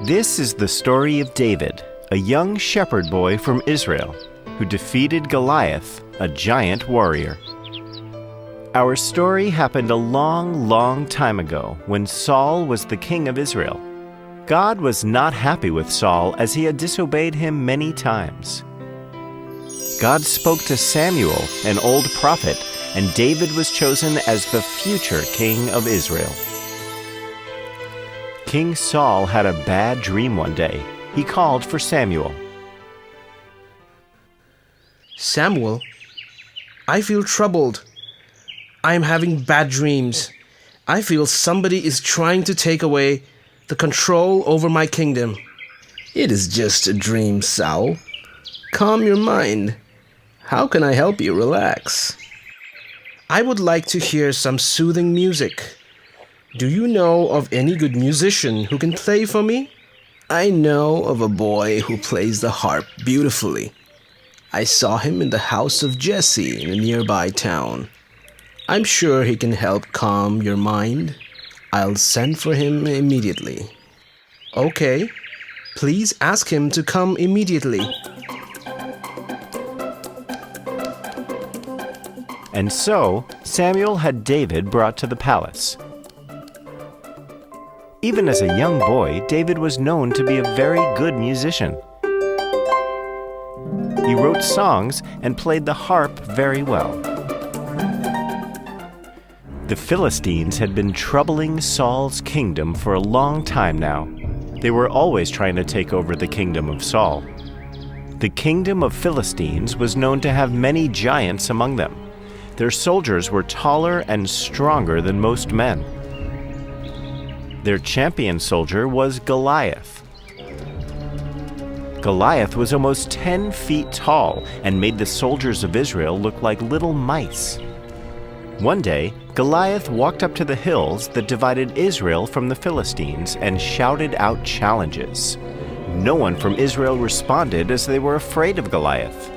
This is the story of David, a young shepherd boy from Israel who defeated Goliath, a giant warrior. Our story happened a long, long time ago when Saul was the king of Israel. God was not happy with Saul as he had disobeyed him many times. God spoke to Samuel, an old prophet, and David was chosen as the future king of Israel. King Saul had a bad dream one day. He called for Samuel. Samuel, I feel troubled. I am having bad dreams. I feel somebody is trying to take away the control over my kingdom. It is just a dream, Saul. Calm your mind. How can I help you relax? I would like to hear some soothing music. Do you know of any good musician who can play for me? I know of a boy who plays the harp beautifully. I saw him in the house of Jesse in a nearby town. I'm sure he can help calm your mind. I'll send for him immediately. Okay. Please ask him to come immediately. And so, Samuel had David brought to the palace. Even as a young boy, David was known to be a very good musician. He wrote songs and played the harp very well. The Philistines had been troubling Saul's kingdom for a long time now. They were always trying to take over the kingdom of Saul. The kingdom of Philistines was known to have many giants among them. Their soldiers were taller and stronger than most men. Their champion soldier was Goliath. Goliath was almost 10 feet tall and made the soldiers of Israel look like little mice. One day, Goliath walked up to the hills that divided Israel from the Philistines and shouted out challenges. No one from Israel responded as they were afraid of Goliath.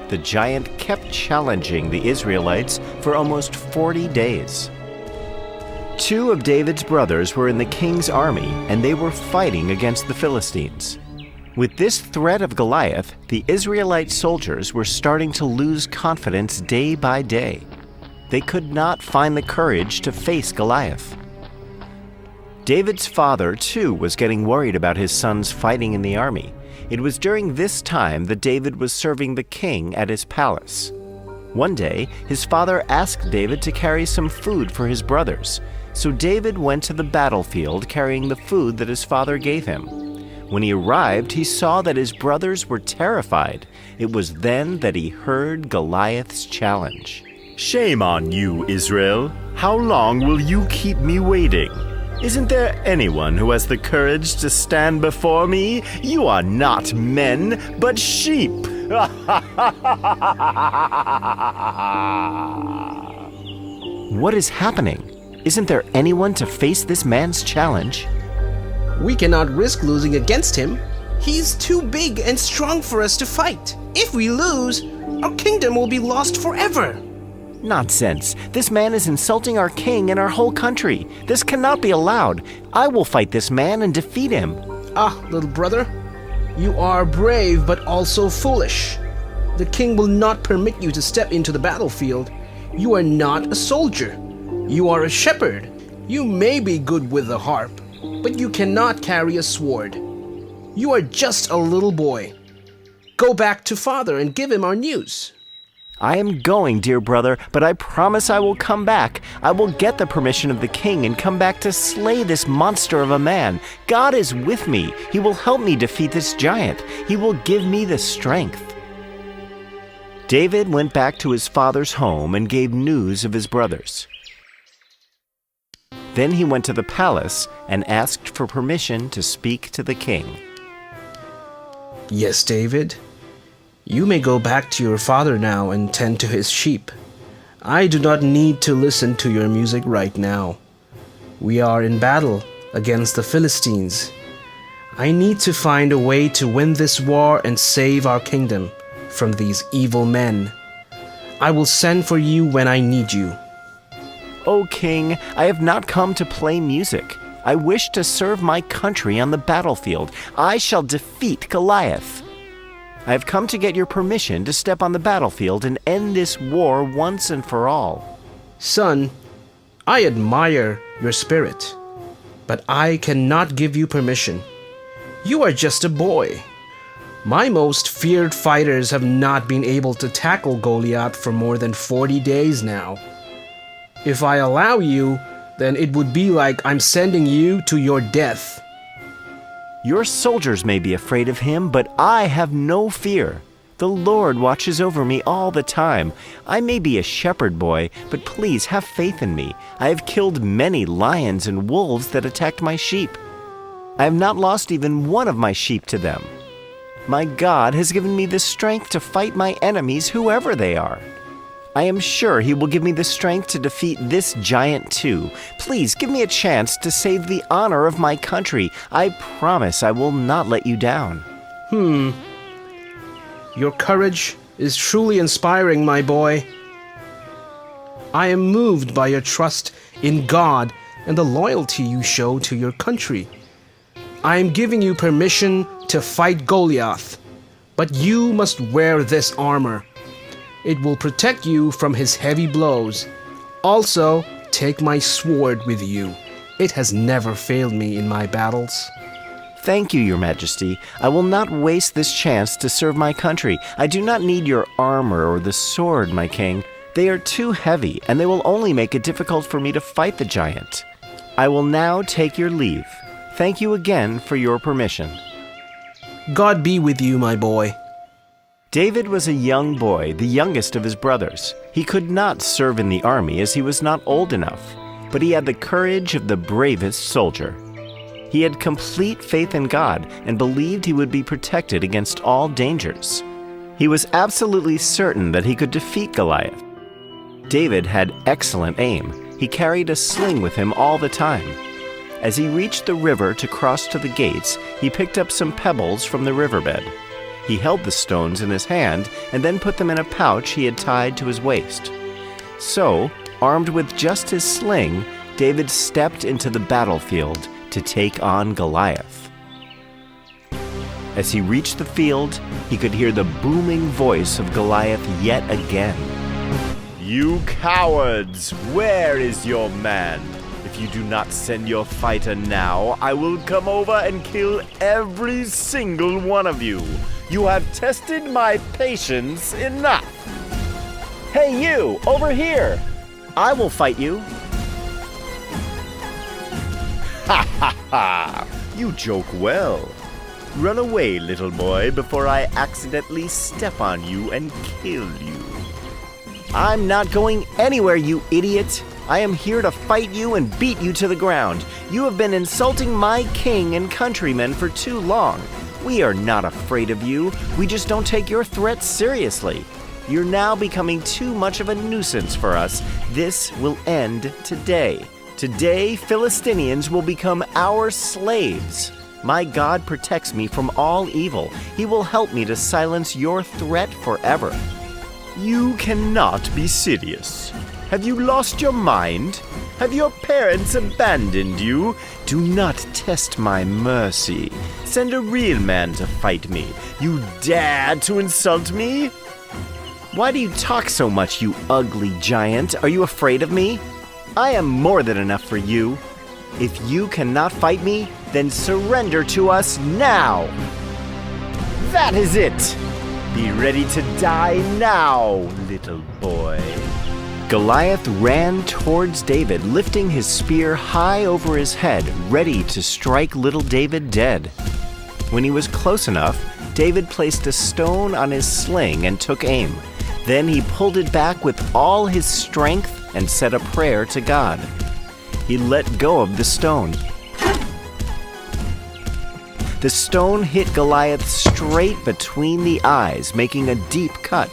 The giant kept challenging the Israelites for almost 40 days. 2 of David's brothers were in the king's army, and they were fighting against the Philistines. With this threat of Goliath, the Israelite soldiers were starting to lose confidence day by day. They could not find the courage to face Goliath. David's father, too, was getting worried about his sons fighting in the army. It was during this time that David was serving the king at his palace. One day, his father asked David to carry some food for his brothers, so David went to the battlefield carrying the food that his father gave him. When he arrived, he saw that his brothers were terrified. It was then that he heard Goliath's challenge. "Shame on you, Israel! How long will you keep me waiting? Isn't there anyone who has the courage to stand before me? You are not men, but sheep!" What is happening? Isn't there anyone to face this man's challenge? We cannot risk losing against him. He's too big and strong for us to fight. If we lose, our kingdom will be lost forever. Nonsense. This man is insulting our king and our whole country. This cannot be allowed. I will fight this man and defeat him. Ah, little brother, you are brave but also foolish. The king will not permit you to step into the battlefield. You are not a soldier. You are a shepherd. You may be good with the harp, but you cannot carry a sword. You are just a little boy. Go back to father and give him our news. I am going, dear brother, but I promise I will come back. I will get the permission of the king and come back to slay this monster of a man. God is with me. He will help me defeat this giant. He will give me the strength. David went back to his father's home and gave news of his brothers. Then he went to the palace and asked for permission to speak to the king. Yes, David. You may go back to your father now and tend to his sheep. I do not need to listen to your music right now. We are in battle against the Philistines. I need to find a way to win this war and save our kingdom from these evil men. I will send for you when I need you. O king, I have not come to play music. I wish to serve my country on the battlefield. I shall defeat Goliath. I have come to get your permission to step on the battlefield and end this war once and for all." Son, I admire your spirit, but I cannot give you permission. You are just a boy. My most feared fighters have not been able to tackle Goliath for more than 40 days now. If I allow you, then it would be like I'm sending you to your death. Your soldiers may be afraid of him, but I have no fear. The Lord watches over me all the time. I may be a shepherd boy, but please have faith in me. I have killed many lions and wolves that attacked my sheep. I have not lost even one of my sheep to them. My God has given me the strength to fight my enemies, whoever they are. I am sure He will give me the strength to defeat this giant too. Please give me a chance to save the honor of my country. I promise I will not let you down. Your courage is truly inspiring, my boy. I am moved by your trust in God and the loyalty you show to your country. I am giving you permission to fight Goliath, but you must wear this armor. It will protect you from his heavy blows. Also, take my sword with you. It has never failed me in my battles. Thank you, Your Majesty. I will not waste this chance to serve my country. I do not need your armor or the sword, my king. They are too heavy, and they will only make it difficult for me to fight the giant. I will now take your leave. Thank you again for your permission. God be with you, my boy. David was a young boy, the youngest of his brothers. He could not serve in the army as he was not old enough, but he had the courage of the bravest soldier. He had complete faith in God and believed he would be protected against all dangers. He was absolutely certain that he could defeat Goliath. David had excellent aim. He carried a sling with him all the time. As he reached the river to cross to the gates, he picked up some pebbles from the riverbed. He held the stones in his hand and then put them in a pouch he had tied to his waist. So, armed with just his sling, David stepped into the battlefield to take on Goliath. As he reached the field, he could hear the booming voice of Goliath yet again. "You cowards! Where is your man? If you do not send your fighter now, I will come over and kill every single one of you. You have tested my patience enough. Hey you, over here! I will fight you." "Ha ha ha! You joke well. Run away, little boy, before I accidentally step on you and kill you." "I'm not going anywhere, you idiot! I am here to fight you and beat you to the ground. You have been insulting my king and countrymen for too long. We are not afraid of you. We just don't take your threats seriously. You're now becoming too much of a nuisance for us. This will end today. Today, Philistinians will become our slaves. My God protects me from all evil. He will help me to silence your threat forever." "You cannot be serious. Have you lost your mind? Have your parents abandoned you? Do not test my mercy. Send a real man to fight me. You dare to insult me? Why do you talk so much, you ugly giant? Are you afraid of me? I am more than enough for you. If you cannot fight me, then surrender to us now. That is it. Be ready to die now, little boy." Goliath ran towards David, lifting his spear high over his head, ready to strike little David dead. When he was close enough, David placed a stone on his sling and took aim. Then he pulled it back with all his strength and said a prayer to God. He let go of the stone. The stone hit Goliath straight between the eyes, making a deep cut.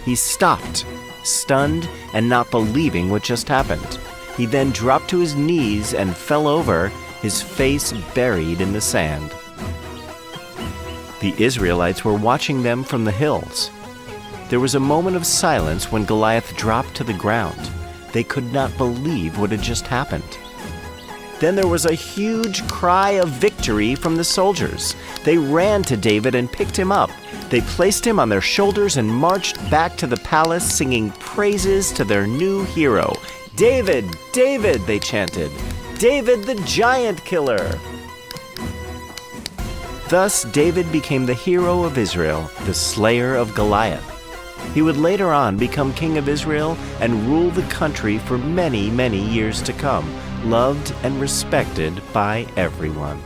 He stopped, stunned and not believing what just happened. He then dropped to his knees and fell over, his face buried in the sand. The Israelites were watching them from the hills. There was a moment of silence when Goliath dropped to the ground. They could not believe what had just happened. Then there was a huge cry of victory from the soldiers. They ran to David and picked him up. They placed him on their shoulders and marched back to the palace, singing praises to their new hero. "David, David," they chanted. "David the giant killer." Thus, David became the hero of Israel, the slayer of Goliath. He would later on become king of Israel and rule the country for many, many years to come, loved and respected by everyone.